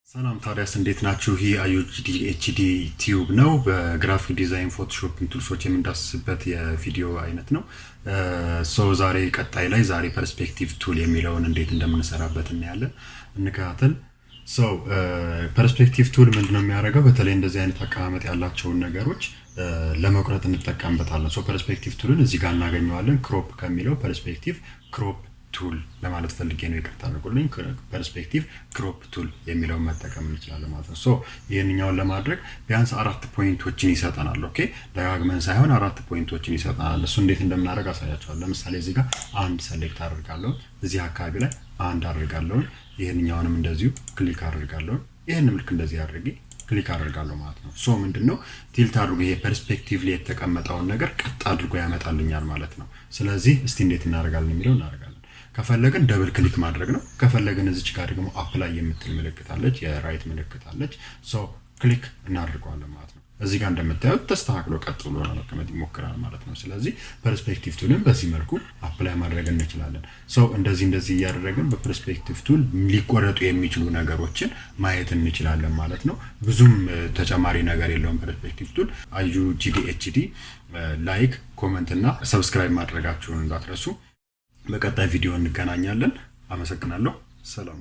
ሰላም ታዲያስ እንዴት ናችሁ? ይህ አዩጂዲ ኤችዲ ቲዩብ ነው። በግራፊክ ዲዛይን ፎቶሾፒንግ ቱልሶች የምንዳስስበት የቪዲዮ አይነት ነው። ዛሬ ቀጣይ ላይ ዛሬ ፐርስፔክቲቭ ቱል የሚለውን እንዴት እንደምንሰራበት እናያለን። እንከታተል። ፐርስፔክቲቭ ቱል ምንድነው የሚያደርገው? በተለይ እንደዚህ አይነት አቀማመጥ ያላቸውን ነገሮች ለመቁረጥ እንጠቀምበታለን። ፐርስፔክቲቭ ቱልን እዚህ ጋር እናገኘዋለን። ክሮፕ ከሚለው ፐርስፔክቲቭ ክሮፕ ቱል ለማለት ፈልጌ ነው። ይቅርታ አድርጉልኝ። ፐርስፔክቲቭ ክሮፕ ቱል የሚለውን መጠቀም እንችላለን ማለት ነው። ይሄንኛውን ለማድረግ ቢያንስ 4 ፖይንቶችን ይሰጠናል። ኦኬ፣ ደጋግመን ሳይሆን 4 ፖይንቶችን ይሰጠናል። እሱ እንዴት እንደምናደርግ አሳያችኋለሁ። ለምሳሌ እዚህ ጋር አንድ ሰሌክት አደርጋለሁ፣ እዚህ አካባቢ ላይ አንድ አደርጋለሁ፣ ይሄንኛውንም እንደዚሁ ክሊክ አደርጋለሁ፣ ይሄንም ልክ እንደዚህ አድርጌ ክሊክ አደርጋለሁ ማለት ነው። ምንድነው ቲልት አድርጎ ይሄ ፐርስፔክቲቭ ላይ የተቀመጠውን ነገር ቀጥ አድርጎ ያመጣልኛል ማለት ነው። ስለዚህ እስቲ እንዴት እናደርጋለን የሚለው እናደርጋለን። ከፈለግን ደብል ክሊክ ማድረግ ነው። ከፈለግን እዚች ጋር ደግሞ አፕላይ የምትል ምልክት አለች፣ የራይት ምልክት አለች። ክሊክ እናደርገዋለን ማለት ነው። እዚህ ጋር እንደምታዩት ተስተካክሎ ቀጥ ብሎ ለመቀመጥ ይሞክራል ማለት ነው። ስለዚህ ፐርስፔክቲቭ ቱልን በዚህ መልኩ አፕላይ ማድረግ እንችላለን። እንደዚህ እያደረግን በፐርስፔክቲቭ ቱል ሊቆረጡ የሚችሉ ነገሮችን ማየት እንችላለን ማለት ነው። ብዙም ተጨማሪ ነገር የለውም ፐርስፔክቲቭ ቱል። አዩጂዲ ኤችዲ ላይክ፣ ኮሜንት እና ሰብስክራይብ ማድረጋችሁን እንዳትረሱ። በቀጣይ ቪዲዮ እንገናኛለን። አመሰግናለሁ። ሰላም።